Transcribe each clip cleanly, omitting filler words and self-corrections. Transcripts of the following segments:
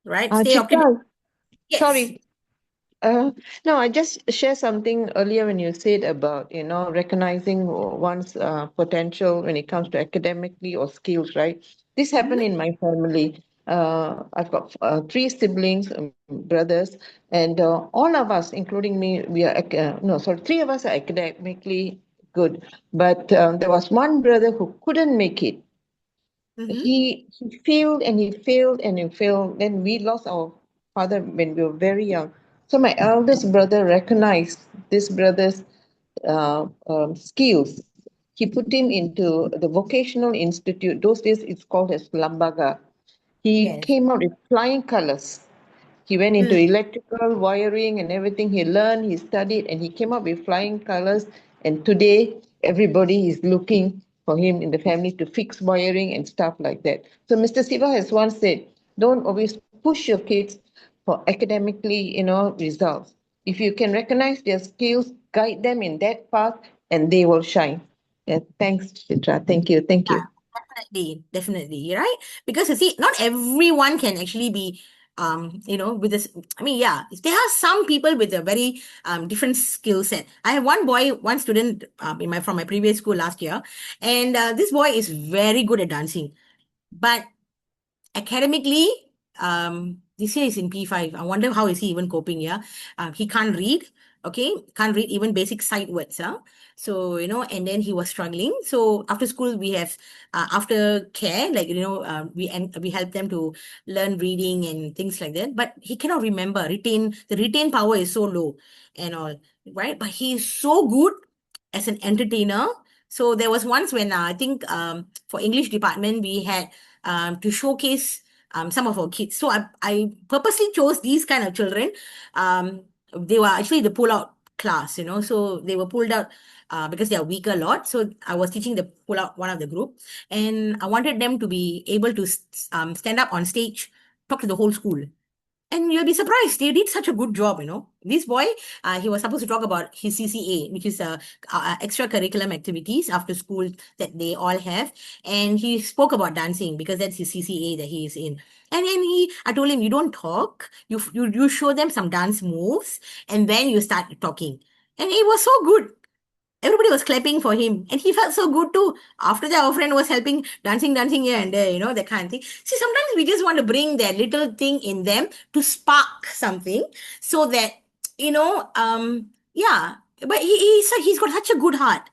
right? Stay optimistic. Chitra, Yes. sorry. No, I just share something earlier when you said about, recognizing one's potential when it comes to academically or skills, right? This happened in my family. I've got three siblings, brothers, and all of us, including me, we are, no, sorry, three of us are academically good. But there was one brother who couldn't make it. Mm-hmm. He failed and he failed and he failed. Then we lost our father when we were very young. So my eldest brother recognized this brother's skills. He put him into the vocational institute. Those days it's called as Lambaga. He Yes. came out with flying colors. He went into Mm. electrical wiring and everything. He learned, he studied, and he came up with flying colors. And today, everybody is looking for him in the family to fix wiring and stuff like that. So Mr. Siva has once said, don't always push your kids for academically, results. If you can recognize their skills, guide them in that path, and they will shine. Yeah, thanks, Chitra. Thank you. Thank Yeah, you. definitely, right? Because you see, not everyone can actually be, with this. I mean, yeah, there are some people with a very different skill set. I have one student in my from my previous school last year, and this boy is very good at dancing, but academically, this year is in P5. I wonder how is he even coping. Yeah, he can't read. Okay, can't read even basic sight words. Huh? So and then he was struggling. So after school, we have after care, like we help them to learn reading and things like that. But he cannot remember. Retain power is so low and all, right? But he is so good as an entertainer. So there was once when I think for English department we had to showcase some of our kids. So I purposely chose these kind of children. They were actually the pull out class, so they were pulled out because they are weaker a lot. So I was teaching the pull out one of the group, and I wanted them to be able to stand up on stage, talk to the whole school. And you'll be surprised, they did such a good job. This boy, he was supposed to talk about his CCA, which is extra curriculum activities after school that they all have. And he spoke about dancing because that's his CCA that he is in. And then I told him, you don't talk, you show them some dance moves, and then you start talking. And it was so good. Everybody was clapping for him, and he felt so good too. After that, our friend was helping, dancing here and there, that kind of thing. See, sometimes we just want to bring that little thing in them to spark something, so that yeah. But he's got such a good heart.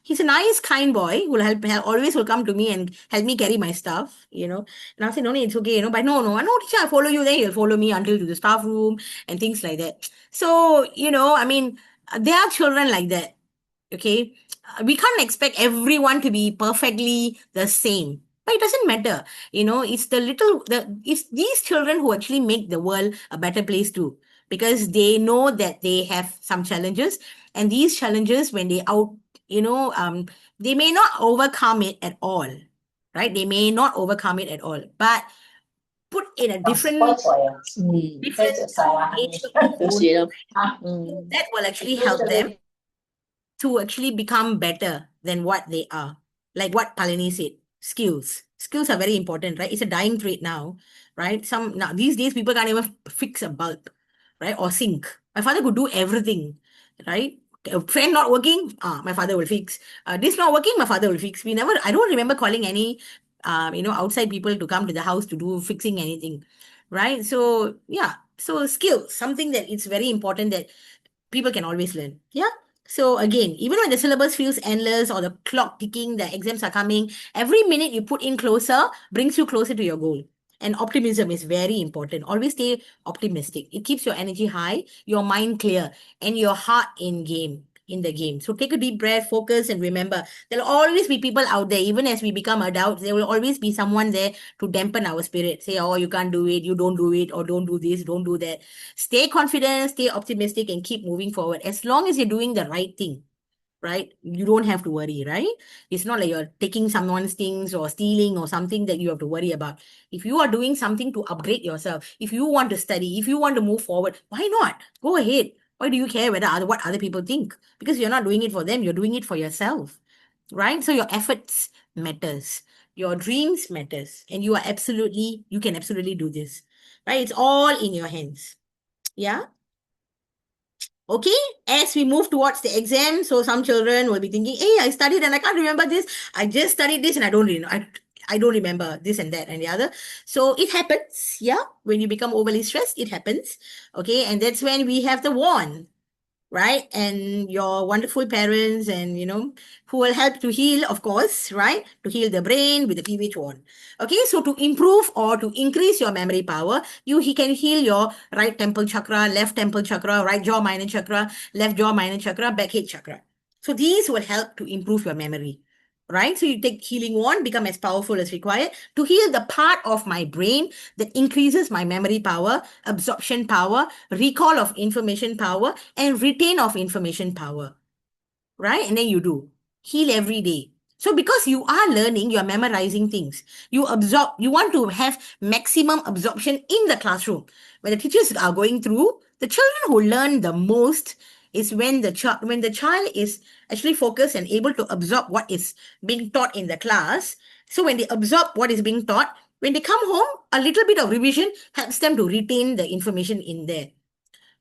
He's a nice, kind boy who will always will come to me and help me carry my stuff. And I'll say, no, no, it's okay, but no, teacher, I'll follow you. Then he'll follow me until to the staff room and things like that. So, I mean, there are children like that. Okay, we can't expect everyone to be perfectly the same, but it doesn't matter. It's these children who actually make the world a better place too, because they know that they have some challenges, and these challenges, when they out you know they may not overcome it at all, right? They may not overcome it at all, but put in a different age of their own, that will actually help them to actually become better than what they are. Like what Palini said, skills. Skills are very important, right? It's a dying trait now, right? Now these days people can't even fix a bulb, right? Or sink. My father could do everything, right? A fan not working, my father will fix. This not working, my father will fix. I don't remember calling any, outside people to come to the house to do fixing anything, right? So yeah, so skills, something that it's very important that people can always learn. Yeah. So again, even when the syllabus feels endless or the clock ticking, the exams are coming, every minute you put in closer brings you closer to your goal. And optimism is very important. Always stay optimistic. It keeps your energy high, your mind clear, and your heart in the game. So take a deep breath, focus, and remember, there'll always be people out there. Even as we become adults, there will always be someone there to dampen our spirit. Say, oh, you can't do it, you don't do it, or don't do this, don't do that. Stay confident, stay optimistic, and keep moving forward. As long as you're doing the right thing, right? You don't have to worry, right? It's not like you're taking someone's things or stealing or something that you have to worry about. If you are doing something to upgrade yourself, if you want to study, if you want to move forward, why not? Go ahead. Why do you care what other people think? Because you're not doing it for them, you're doing it for yourself, right? So your efforts matters, your dreams matters, and you can absolutely do this. right? It's all in your hands. Yeah. Okay, as we move towards the exam, so some children will be thinking, "Hey, I studied and I can't remember this. I just studied this and I don't really know. I don't remember this and that and the other." So it happens, yeah. When you become overly stressed, it happens. Okay, and that's when we have the warn, right? And your wonderful parents, and who will help to heal, of course, right? To heal the brain with the PVH one. Okay, so to improve or to increase your memory power, he can heal your right temple chakra, left temple chakra, right jaw minor chakra, left jaw minor chakra, back head chakra. So these will help to improve your memory. Right? So you take healing one, become as powerful as required to heal the part of my brain that increases my memory power, absorption power, recall of information power, and retain of information power. Right? And then you do heal every day. So because you are learning, you are memorizing things. You absorb, you want to have maximum absorption in the classroom. When the teachers are going through, the children who learn the most is when the child is actually focused and able to absorb what is being taught in the class. So when they absorb what is being taught, when they come home, a little bit of revision helps them to retain the information in there,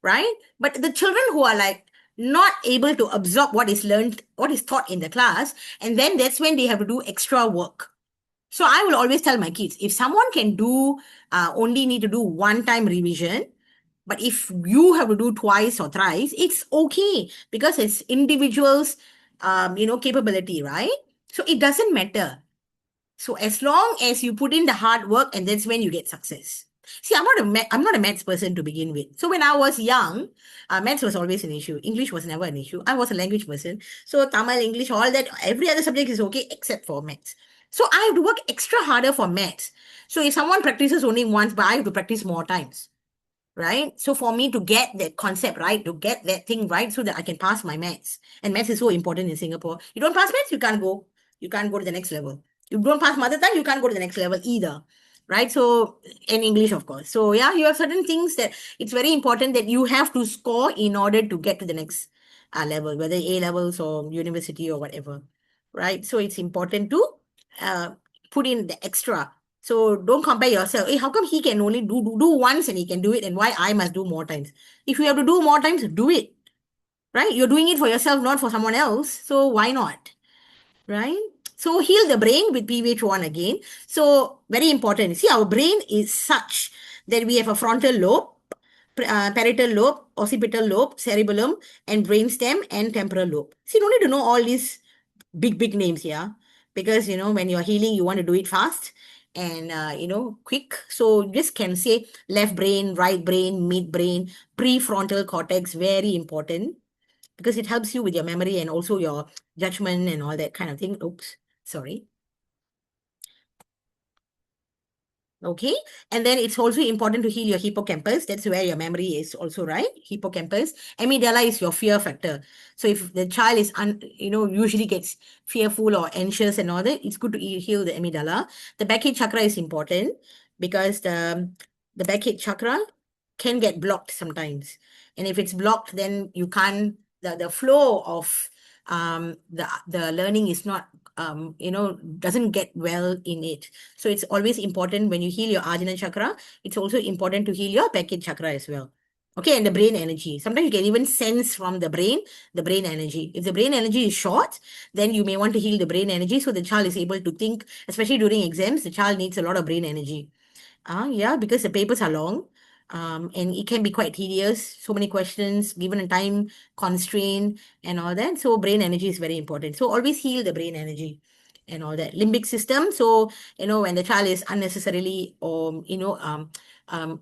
right? But the children who are like not able to absorb what is learned, what is taught in the class, and then that's when they have to do extra work. So I will always tell my kids, if someone can do only need to do one time revision, but if you have to do twice or thrice, it's okay because it's individuals, capability, right? So it doesn't matter. So as long as you put in the hard work, and that's when you get success. See, I'm not a maths person to begin with. So when I was young, maths was always an issue. English was never an issue. I was a language person. So Tamil, English, all that, every other subject is okay except for maths. So I have to work extra harder for maths. So if someone practices only once, but I have to practice more times, right? So for me to get that concept right, to get that thing right, so that I can pass my maths. And maths is so important in Singapore. You don't pass maths, you can't go. You can't go to the next level. You don't pass mother tongue, you can't go to the next level either. Right? So, in English, of course. So, yeah, you have certain things that it's very important that you have to score in order to get to the next level, whether A levels or university or whatever. Right? So, it's important to uh, put in the extra. So don't compare yourself. Hey, how come he can only do once and he can do it, and why I must do more times? If you have to do more times, do it. Right? You're doing it for yourself, not for someone else. So why not? Right? So heal the brain with PVH1 again. So very important. See, our brain is such that we have a frontal lobe, parietal lobe, occipital lobe, cerebellum, and brainstem and temporal lobe. See, you don't need to know all these big names here, because when you're healing, you want to do it fast and quick. So just can say left brain, right brain, mid brain, prefrontal cortex, very important, because it helps you with your memory and also your judgment and all that kind of thing. Oops, sorry. Okay. And then it's also important to heal your hippocampus. That's where your memory is also, right? Hippocampus. Amygdala is your fear factor. So if the child is, usually gets fearful or anxious and all that, it's good to heal the amygdala. The backhead chakra is important because the backhead chakra can get blocked sometimes. And if it's blocked, then you can't, the flow of the learning is not, doesn't get well in it. So it's always important when you heal your Ajna chakra, it's also important to heal your Package chakra as well. Okay, and the brain energy. Sometimes you can even sense from the brain energy. If the brain energy is short, then you may want to heal the brain energy so the child is able to think, especially during exams, the child needs a lot of brain energy. Yeah, because the papers are long, and it can be quite tedious. So many questions given a time constraint and all that. So brain energy is very important. So always heal the brain energy and all that. Limbic system. So when the child is unnecessarily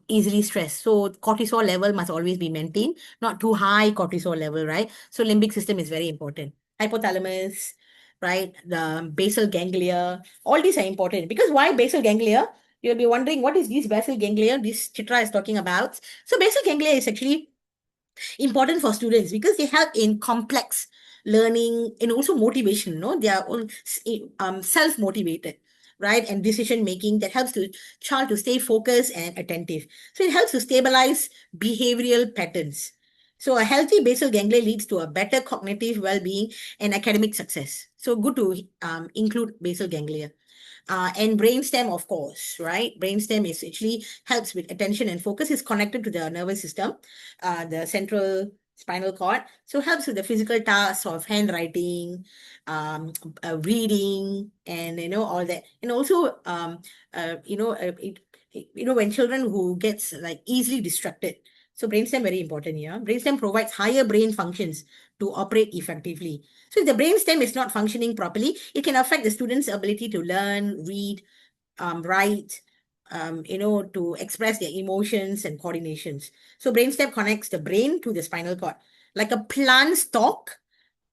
easily stressed. So cortisol level must always be maintained, not too high cortisol level, right? So limbic system is very important. Hypothalamus, right? The basal ganglia, all these are important. Because why basal ganglia? You'll be wondering, what is this basal ganglia this Chitra is talking about? So basal ganglia is actually important for students because they help in complex learning and also motivation. No, they are all self-motivated, right? And decision making that helps the child to stay focused and attentive. So it helps to stabilize behavioral patterns. So a healthy basal ganglia leads to a better cognitive well-being and academic success. So good to include basal ganglia. And brainstem, of course, right? Brainstem is actually helps with attention and focus. Is connected to the nervous system, the central spinal cord. So helps with the physical tasks of handwriting, reading, and all that. And also, when children who gets like easily distracted. So brainstem very important here. Brainstem provides higher brain functions to operate effectively. So if the brainstem is not functioning properly, it can affect the student's ability to learn, read, write, to express their emotions and coordinations. So brainstem connects the brain to the spinal cord, like a plant stalk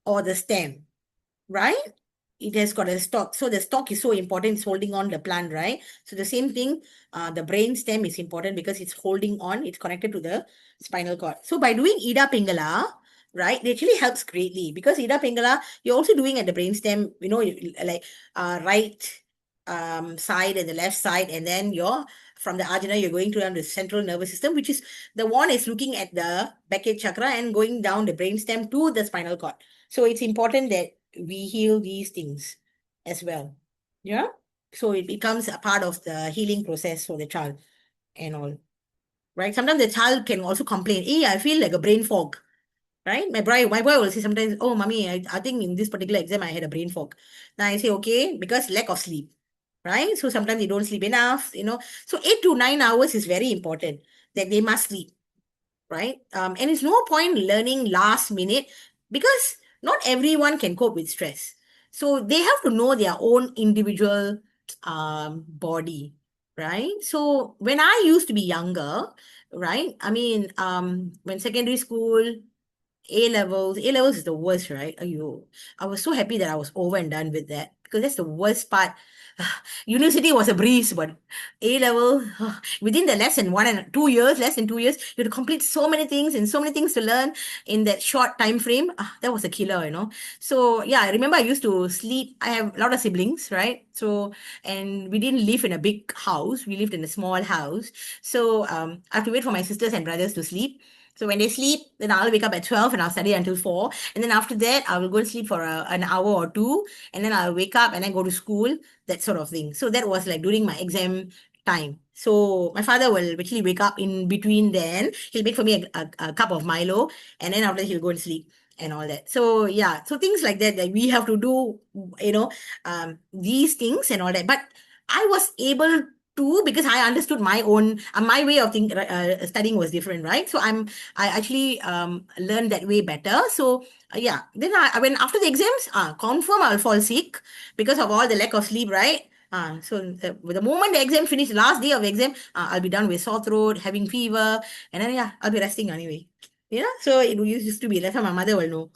or the stem, right? It has got a stalk. So the stalk is so important. It's holding on the plant, right? So the same thing, the brain stem is important because it's holding on. It's connected to the spinal cord. So by doing Ida Pingala, right, it actually helps greatly because Ida Pingala, you're also doing at the brain stem, like right side and the left side, and then you're from the ajna, you're going to the central nervous system, which is the one is looking at the Beckett chakra and going down the brain stem to the spinal cord. So it's important that we heal these things as well. Yeah. So it becomes a part of the healing process for the child and all. Right. Sometimes the child can also complain, hey, I feel like a brain fog. Right. My boy will say sometimes, oh, mommy, I think in this particular exam I had a brain fog. Now I say, okay, because lack of sleep. Right. So sometimes they don't sleep enough. So 8 to 9 hours is very important that they must sleep, right? And it's no point learning last minute because not everyone can cope with stress. So they have to know their own individual body, right? So when I used to be younger, right? I mean, when secondary school, A levels is the worst, right? I was so happy that I was over and done with that because that's the worst part. University was a breeze, but A level, within the less than 2 years, you had to complete so many things and so many things to learn in that short time frame. That was a killer. So yeah, I remember I used to sleep. I have a lot of siblings, right? So, and we didn't live in a big house. We lived in a small house. So I have to wait for my sisters and brothers to sleep. So when they sleep, then I'll wake up at 12 and I'll study until 4. And then after that, I will go and sleep for an hour or two. And then I'll wake up and then go to school, that sort of thing. So that was like during my exam time. So my father will actually wake up in between then. He'll make for me a cup of Milo. And then after that, he'll go and sleep and all that. So yeah, so things like that we have to do, these things and all that. But I was able to because I understood my own my way of studying was different, right? So I actually learned that way better. So yeah, then when after the exams, confirm I'll fall sick because of all the lack of sleep, right? So the moment the exam finished, last day of the exam, I'll be done with sore throat, having fever, and then yeah, I'll be resting anyway. So it used to be that's how my mother will know.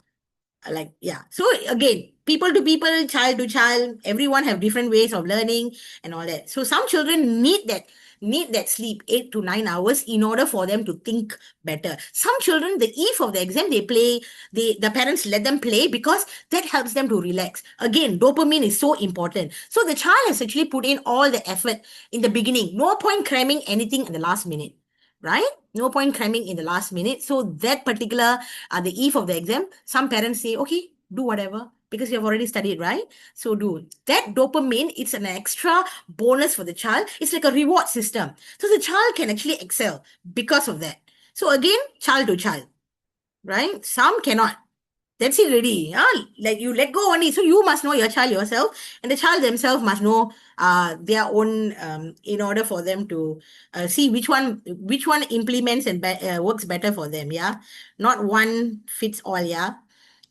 Like yeah, so again, people to people, child to child, everyone have different ways of learning and all that. So some children need that sleep 8 to 9 hours in order for them to think better. Some children, the eve of the exam, they play, the parents let them play because that helps them to relax. Again, dopamine is so important. So the child has actually put in all the effort in the beginning. No point cramming anything in the last minute, right? No point cramming in the last minute. So that particular the eve of the exam, some parents say, okay, do whatever because you have already studied, right? So do that dopamine. It's an extra bonus for the child. It's like a reward system. So the child can actually excel because of that. So again, child to child, right? Some cannot. That's it already. Like you let go only. So you must know your child yourself, and the child themselves must know their own in order for them to see which one implements and works better for them. Yeah, not one fits all. Yeah.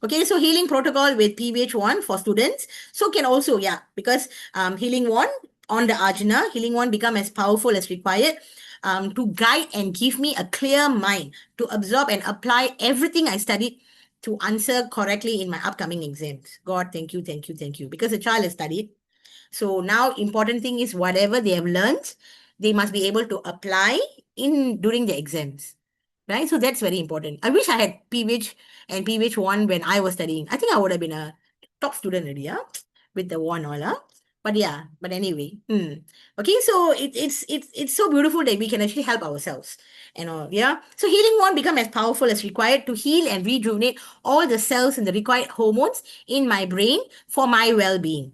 Okay, so healing protocol with PVH one for students. So can also, yeah, because healing one on the ajna, healing one become as powerful as required to guide and give me a clear mind to absorb and apply everything I studied to answer correctly in my upcoming exams. God, thank you, thank you, thank you. Because the child has studied. So now important thing is whatever they have learned, they must be able to apply in during the exams. Right? So that's very important. I wish I had PVH and PVH one when I was studying. I think I would have been a top student already, yeah? With the one all, huh? But yeah, but anyway. Okay, so it's so beautiful that we can actually help ourselves. Yeah. So healing won't become as powerful as required to heal and rejuvenate all the cells and the required hormones in my brain for my well-being.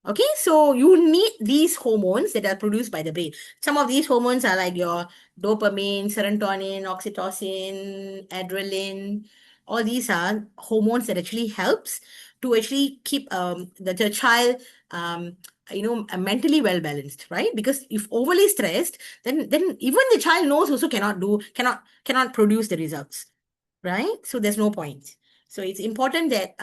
Okay, so you need these hormones that are produced by the brain. Some of these hormones are like your dopamine, serotonin, oxytocin, adrenaline. All these are hormones that actually helps to actually keep the child mentally well balanced, right? Because if overly stressed, then even the child knows also cannot produce the results, right? So there's no point. So it's important that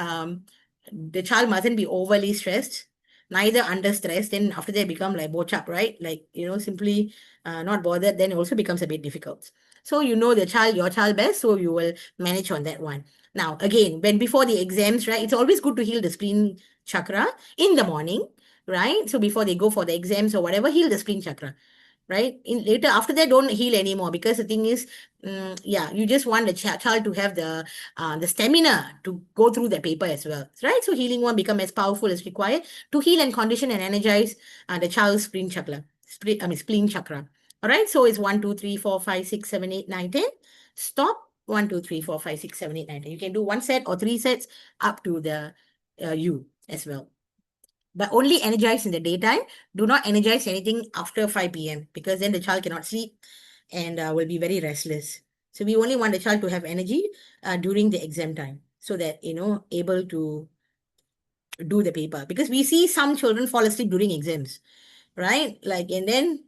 the child mustn't be overly stressed, neither under stress. Then after they become like bochap, right? Like, simply not bothered, then it also becomes a bit difficult. So your child best, so you will manage on that one. Now, again, when before the exams, right, it's always good to heal the spleen chakra in the morning, right? So before they go for the exams or whatever, heal the spleen chakra, right? In later after that, don't heal anymore, because the thing is, yeah, you just want the child to have the stamina to go through the paper as well, right? So healing won't become as powerful as required to heal and condition and energize the child's spleen chakra. All right, so it's 1, 2, 3, 4, 5, 6, 7, 8, 9, 10. Stop. 1, 2, 3, 4, 5, 6, 7, 8, 9, 10. You can do one set or three sets up to the you as well, but only energize in the daytime. Do not energize anything after 5 p.m. because then the child cannot sleep and will be very restless. So we only want the child to have energy during the exam time, so that able to do the paper, because we see some children fall asleep during exams, right? Like, and then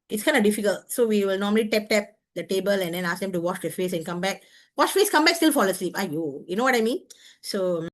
it's kind of difficult. So we will normally tap the table and then ask them to wash their face and come back. Wash face, come back, still fall asleep. Ayo, you know what I mean? So